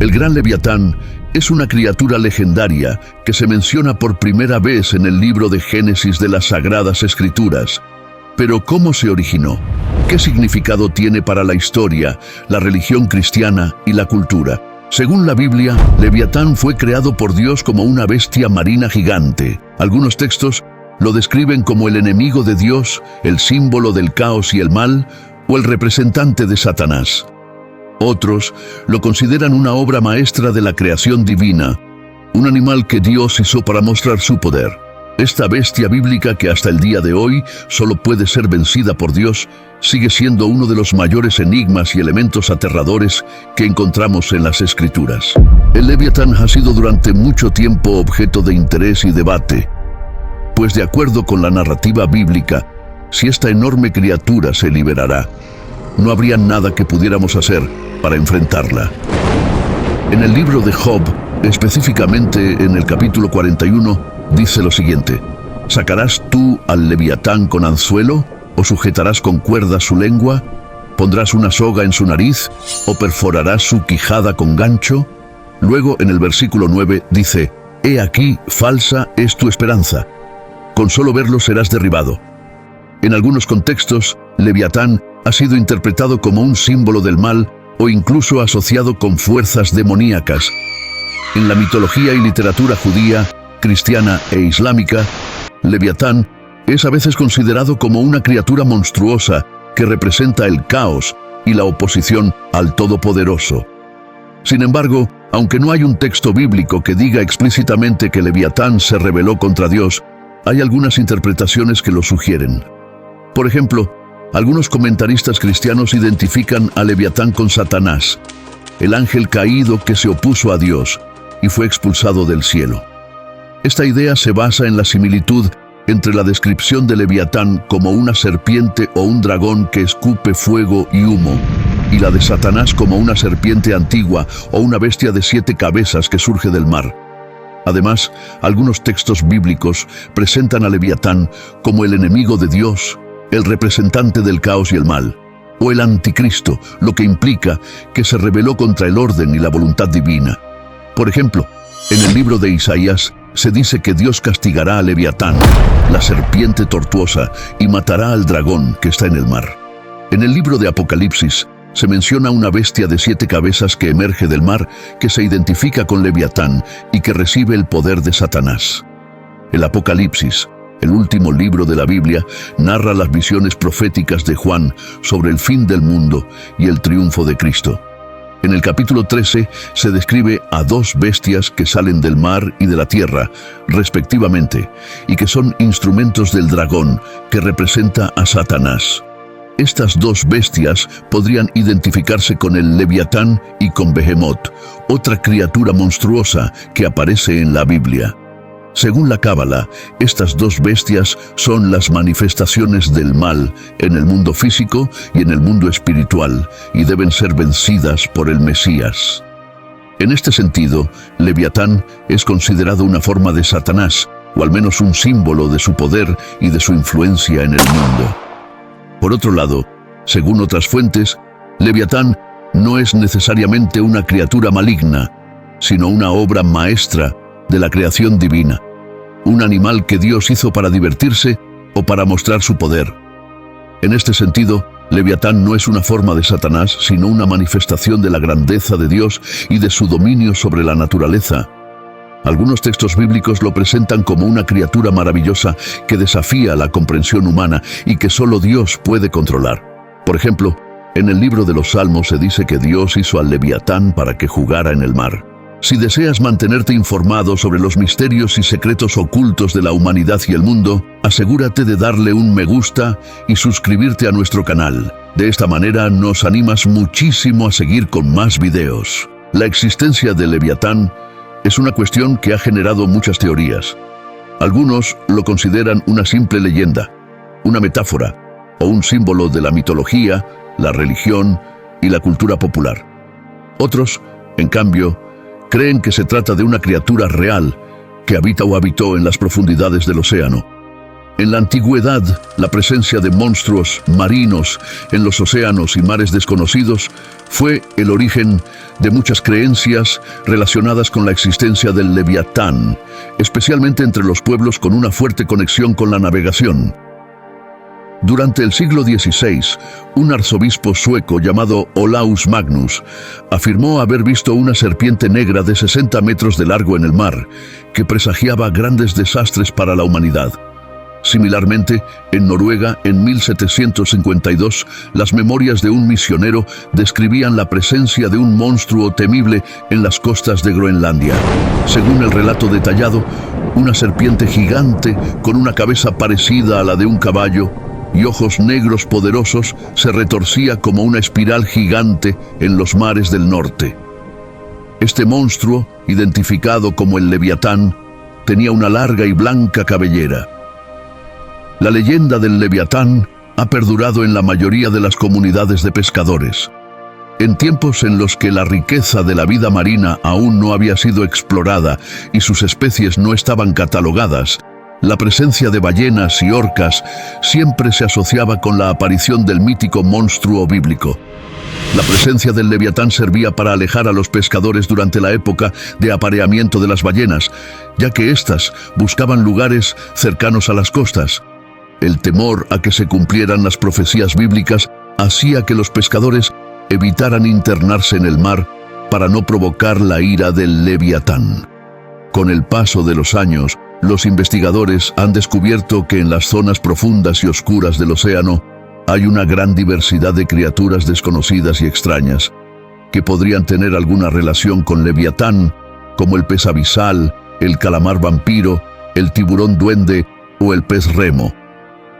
El gran Leviatán es una criatura legendaria que se menciona por primera vez en el libro de Génesis de las Sagradas Escrituras. Pero ¿cómo se originó? ¿Qué significado tiene para la historia, la religión cristiana y la cultura? Según la Biblia, Leviatán fue creado por Dios como una bestia marina gigante. Algunos textos lo describen como el enemigo de Dios, el símbolo del caos y el mal, o el representante de Satanás. Otros lo consideran una obra maestra de la creación divina, un animal que Dios hizo para mostrar su poder. Esta bestia bíblica, que hasta el día de hoy solo puede ser vencida por Dios, sigue siendo uno de los mayores enigmas y elementos aterradores que encontramos en las Escrituras. El Leviatán ha sido durante mucho tiempo objeto de interés y debate, pues de acuerdo con la narrativa bíblica, si esta enorme criatura se liberará, no habría nada que pudiéramos hacer para enfrentarla. En el libro de Job, específicamente en el capítulo 41, dice lo siguiente: ¿sacarás tú al Leviatán con anzuelo? ¿O sujetarás con cuerda su lengua? ¿Pondrás una soga en su nariz? ¿O perforarás su quijada con gancho? Luego, en el versículo 9, dice: He aquí, falsa es tu esperanza. Con solo verlo serás derribado. En algunos contextos, Leviatán ha sido interpretado como un símbolo del mal o incluso asociado con fuerzas demoníacas. En la mitología y literatura judía, cristiana e islámica, Leviatán es a veces considerado como una criatura monstruosa que representa el caos y la oposición al Todopoderoso. Sin embargo, aunque no hay un texto bíblico que diga explícitamente que Leviatán se rebeló contra Dios, hay algunas interpretaciones que lo sugieren. Por ejemplo, algunos comentaristas cristianos identifican a Leviatán con Satanás, el ángel caído que se opuso a Dios y fue expulsado del cielo. Esta idea se basa en la similitud entre la descripción de Leviatán como una serpiente o un dragón que escupe fuego y humo, y la de Satanás como una serpiente antigua o una bestia de 7 cabezas que surge del mar. Además, algunos textos bíblicos presentan a Leviatán como el enemigo de Dios, el representante del caos y el mal, o el anticristo, lo que implica que se rebeló contra el orden y la voluntad divina. Por ejemplo, en el libro de Isaías se dice que Dios castigará a Leviatán, la serpiente tortuosa, y matará al dragón que está en el mar. En el libro de Apocalipsis se menciona una bestia de 7 cabezas que emerge del mar, que se identifica con Leviatán y que recibe el poder de Satanás. El Apocalipsis, el último libro de la Biblia, narra las visiones proféticas de Juan sobre el fin del mundo y el triunfo de Cristo. En el capítulo 13 se describe a 2 bestias que salen del mar y de la tierra, respectivamente, y que son instrumentos del dragón, que representa a Satanás. Estas 2 bestias podrían identificarse con el Leviatán y con Behemoth, otra criatura monstruosa que aparece en la Biblia. Según la Cábala, estas 2 bestias son las manifestaciones del mal en el mundo físico y en el mundo espiritual, y deben ser vencidas por el Mesías. En este sentido, Leviatán es considerado una forma de Satanás, o al menos un símbolo de su poder y de su influencia en el mundo. Por otro lado, según otras fuentes, Leviatán no es necesariamente una criatura maligna, sino una obra maestra de la creación divina, un animal que Dios hizo para divertirse o para mostrar su poder. En este sentido, Leviatán no es una forma de Satanás, sino una manifestación de la grandeza de Dios y de su dominio sobre la naturaleza. Algunos textos bíblicos lo presentan como una criatura maravillosa que desafía la comprensión humana y que solo Dios puede controlar. Por ejemplo, en el libro de los Salmos se dice que Dios hizo al Leviatán para que jugara en el mar. Si deseas mantenerte informado sobre los misterios y secretos ocultos de la humanidad y el mundo, asegúrate de darle un me gusta y suscribirte a nuestro canal. De esta manera nos animas muchísimo a seguir con más videos. La existencia de Leviatán es una cuestión que ha generado muchas teorías. Algunos lo consideran una simple leyenda, una metáfora o un símbolo de la mitología, la religión y la cultura popular. Otros, en cambio, creen que se trata de una criatura real que habita o habitó en las profundidades del océano. En la antigüedad, la presencia de monstruos marinos en los océanos y mares desconocidos fue el origen de muchas creencias relacionadas con la existencia del Leviatán, especialmente entre los pueblos con una fuerte conexión con la navegación. Durante el siglo XVI, un arzobispo sueco llamado Olaus Magnus afirmó haber visto una serpiente negra de 60 metros de largo en el mar, que presagiaba grandes desastres para la humanidad. Similarmente, en Noruega, en 1752, las memorias de un misionero describían la presencia de un monstruo temible en las costas de Groenlandia. Según el relato detallado, una serpiente gigante con una cabeza parecida a la de un caballo y ojos negros poderosos se retorcía como una espiral gigante en los mares del norte. Este monstruo, identificado como el Leviatán, tenía una larga y blanca cabellera. La leyenda del Leviatán ha perdurado en la mayoría de las comunidades de pescadores. En tiempos en los que la riqueza de la vida marina aún no había sido explorada y sus especies no estaban catalogadas, la presencia de ballenas y orcas siempre se asociaba con la aparición del mítico monstruo bíblico. La presencia del Leviatán servía para alejar a los pescadores durante la época de apareamiento de las ballenas, ya que éstas buscaban lugares cercanos a las costas. El temor a que se cumplieran las profecías bíblicas hacía que los pescadores evitaran internarse en el mar para no provocar la ira del Leviatán. Con el paso de los años, los investigadores han descubierto que en las zonas profundas y oscuras del océano hay una gran diversidad de criaturas desconocidas y extrañas que podrían tener alguna relación con Leviatán, como el pez abisal, el calamar vampiro, el tiburón duende o el pez remo.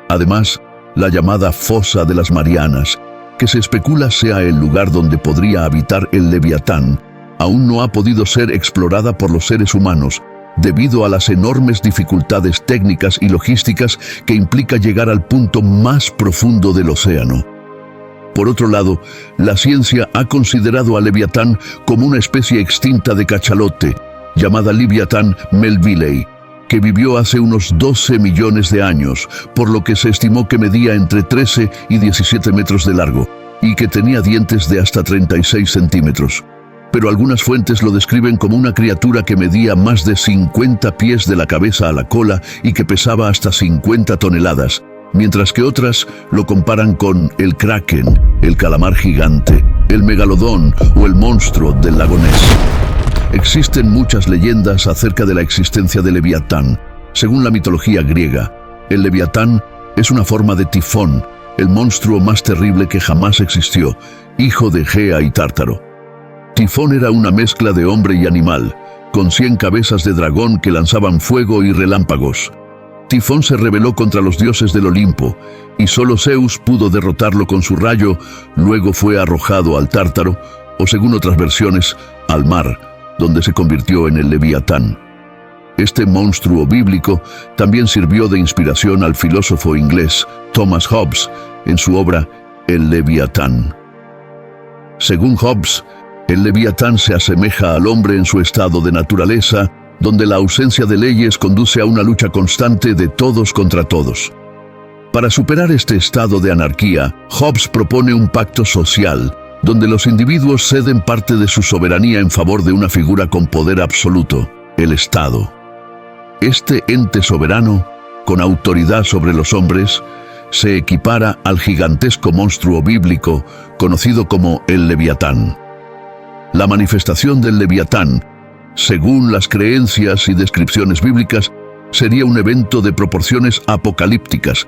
Además, la llamada Fosa de las Marianas, que se especula sea el lugar donde podría habitar el Leviatán, aún no ha podido ser explorada por los seres humanos, debido a las enormes dificultades técnicas y logísticas que implica llegar al punto más profundo del océano. Por otro lado, la ciencia ha considerado a Leviatán como una especie extinta de cachalote, llamada Leviathan melvillei, que vivió hace unos 12 millones de años, por lo que se estimó que medía entre 13 y 17 metros de largo, y que tenía dientes de hasta 36 centímetros. Pero algunas fuentes lo describen como una criatura que medía más de 50 pies de la cabeza a la cola y que pesaba hasta 50 toneladas, mientras que otras lo comparan con el kraken, el calamar gigante, el megalodón o el monstruo del lago Ness. Existen muchas leyendas acerca de la existencia de Leviatán. Según la mitología griega, el Leviatán es una forma de Tifón, el monstruo más terrible que jamás existió, hijo de Gea y Tártaro. Tifón era una mezcla de hombre y animal, con 100 cabezas de dragón que lanzaban fuego y relámpagos. Tifón se rebeló contra los dioses del Olimpo, y solo Zeus pudo derrotarlo con su rayo. Luego fue arrojado al Tártaro, o según otras versiones, al mar, donde se convirtió en el Leviatán. Este monstruo bíblico también sirvió de inspiración al filósofo inglés Thomas Hobbes en su obra El Leviatán. Según Hobbes, el Leviatán se asemeja al hombre en su estado de naturaleza, donde la ausencia de leyes conduce a una lucha constante de todos contra todos. Para superar este estado de anarquía, Hobbes propone un pacto social, donde los individuos ceden parte de su soberanía en favor de una figura con poder absoluto, el Estado. Este ente soberano, con autoridad sobre los hombres, se equipara al gigantesco monstruo bíblico conocido como el Leviatán. La manifestación del Leviatán, según las creencias y descripciones bíblicas, sería un evento de proporciones apocalípticas.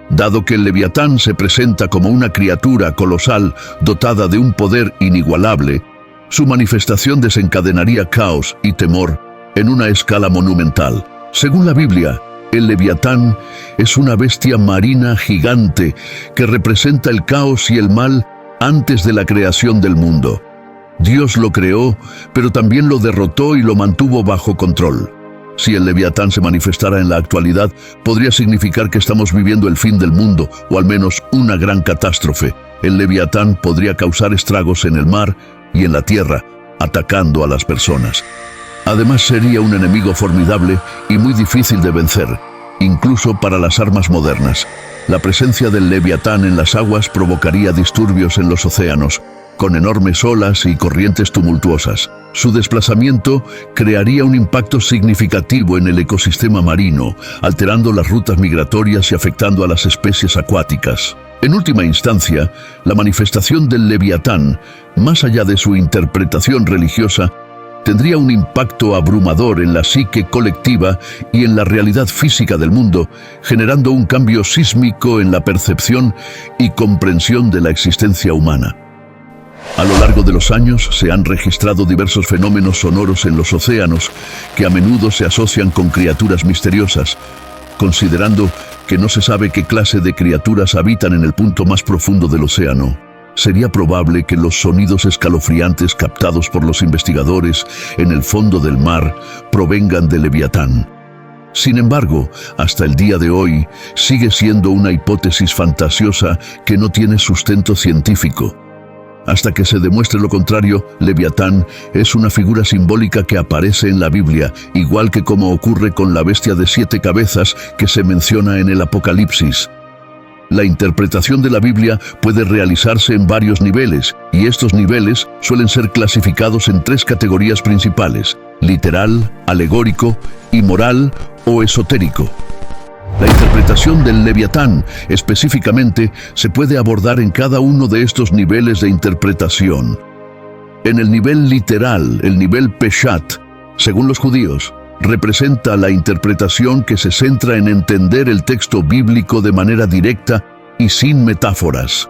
Dado que el Leviatán se presenta como una criatura colosal dotada de un poder inigualable, su manifestación desencadenaría caos y temor en una escala monumental. Según la Biblia, el Leviatán es una bestia marina gigante que representa el caos y el mal antes de la creación del mundo. Dios lo creó, pero también lo derrotó y lo mantuvo bajo control. Si el Leviatán se manifestara en la actualidad, podría significar que estamos viviendo el fin del mundo, o al menos una gran catástrofe. El Leviatán podría causar estragos en el mar y en la tierra, atacando a las personas. Además, sería un enemigo formidable y muy difícil de vencer. incluso para las armas modernas. La presencia del Leviatán en las aguas provocaría disturbios en los océanos, con enormes olas y corrientes tumultuosas. Su desplazamiento crearía un impacto significativo en el ecosistema marino, alterando las rutas migratorias y afectando a las especies acuáticas. En última instancia, la manifestación del Leviatán, más allá de su interpretación religiosa, tendría un impacto abrumador en la psique colectiva y en la realidad física del mundo, generando un cambio sísmico en la percepción y comprensión de la existencia humana. A lo largo de los años se han registrado diversos fenómenos sonoros en los océanos que a menudo se asocian con criaturas misteriosas, considerando que no se sabe qué clase de criaturas habitan en el punto más profundo del océano. Sería probable que los sonidos escalofriantes captados por los investigadores en el fondo del mar provengan del Leviatán. Sin embargo, hasta el día de hoy, sigue siendo una hipótesis fantasiosa que no tiene sustento científico. Hasta que se demuestre lo contrario, Leviatán es una figura simbólica que aparece en la Biblia, igual que como ocurre con la bestia de 7 cabezas que se menciona en el Apocalipsis. La interpretación de la Biblia puede realizarse en varios niveles, y estos niveles suelen ser clasificados en 3 categorías principales: literal, alegórico, moral o esotérico. La interpretación del Leviatán, específicamente, se puede abordar en cada uno de estos niveles de interpretación. En el nivel literal, el nivel Peshat, según los judíos, representa la interpretación que se centra en entender el texto bíblico de manera directa y sin metáforas.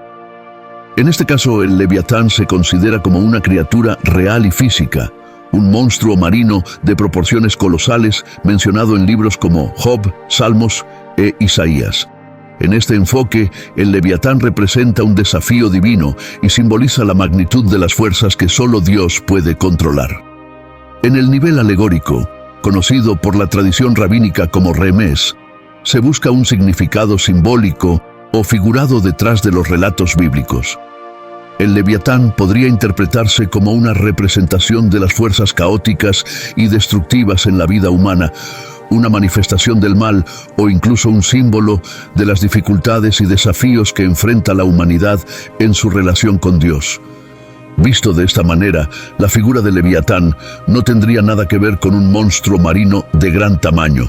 En este caso, el Leviatán se considera como una criatura real y física, un monstruo marino de proporciones colosales mencionado en libros como Job, Salmos e Isaías. En este enfoque, el Leviatán representa un desafío divino y simboliza la magnitud de las fuerzas que solo Dios puede controlar. En el nivel alegórico, conocido por la tradición rabínica como remés, se busca un significado simbólico o figurado detrás de los relatos bíblicos. El Leviatán podría interpretarse como una representación de las fuerzas caóticas y destructivas en la vida humana, una manifestación del mal o incluso un símbolo de las dificultades y desafíos que enfrenta la humanidad en su relación con Dios. Visto de esta manera, la figura de Leviatán no tendría nada que ver con un monstruo marino de gran tamaño.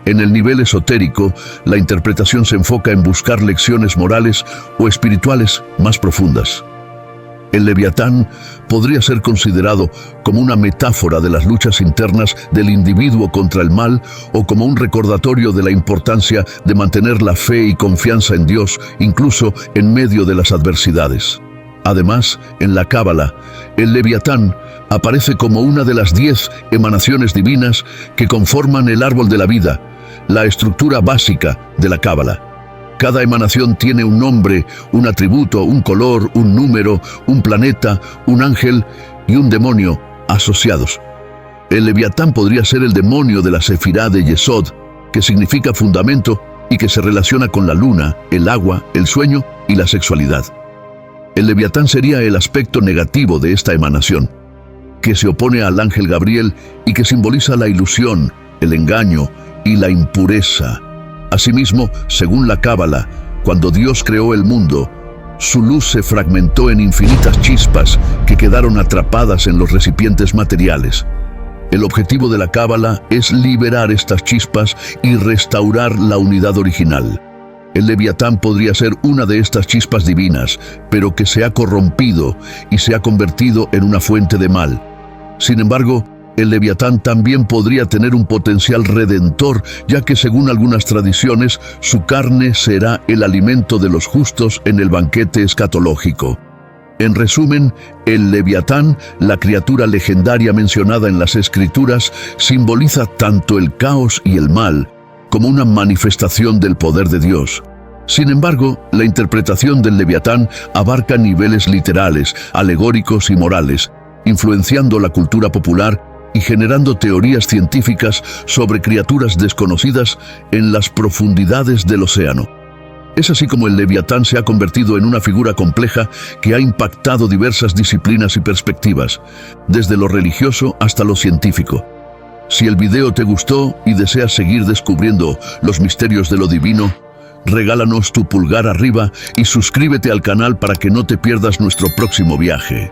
En el nivel esotérico, la interpretación se enfoca en buscar lecciones morales o espirituales más profundas. El Leviatán podría ser considerado como una metáfora de las luchas internas del individuo contra el mal o como un recordatorio de la importancia de mantener la fe y confianza en Dios, incluso en medio de las adversidades. Además, en la Cábala, el Leviatán aparece como una de las 10 emanaciones divinas que conforman el árbol de la vida, la estructura básica de la Cábala. Cada emanación tiene un nombre, un atributo, un color, un número, un planeta, un ángel y un demonio asociados. El Leviatán podría ser el demonio de la Sefirá de Yesod, que significa fundamento y que se relaciona con la luna, el agua, el sueño y la sexualidad. El Leviatán sería el aspecto negativo de esta emanación, que se opone al ángel Gabriel y que simboliza la ilusión, el engaño y la impureza. Asimismo, según la Cábala, cuando Dios creó el mundo, su luz se fragmentó en infinitas chispas que quedaron atrapadas en los recipientes materiales. El objetivo de la Cábala es liberar estas chispas y restaurar la unidad original. El Leviatán podría ser una de estas chispas divinas, pero que se ha corrompido y se ha convertido en una fuente de mal. Sin embargo, el Leviatán también podría tener un potencial redentor, ya que según algunas tradiciones, su carne será el alimento de los justos en el banquete escatológico. En resumen, el Leviatán, la criatura legendaria mencionada en las Escrituras, simboliza tanto el caos y el mal, como una manifestación del poder de Dios. Sin embargo, la interpretación del Leviatán abarca niveles literales, alegóricos y morales, influenciando la cultura popular y generando teorías científicas sobre criaturas desconocidas en las profundidades del océano. Es así como el Leviatán se ha convertido en una figura compleja que ha impactado diversas disciplinas y perspectivas, desde lo religioso hasta lo científico. Si el video te gustó y deseas seguir descubriendo los misterios de lo divino, regálanos tu pulgar arriba y suscríbete al canal para que no te pierdas nuestro próximo viaje.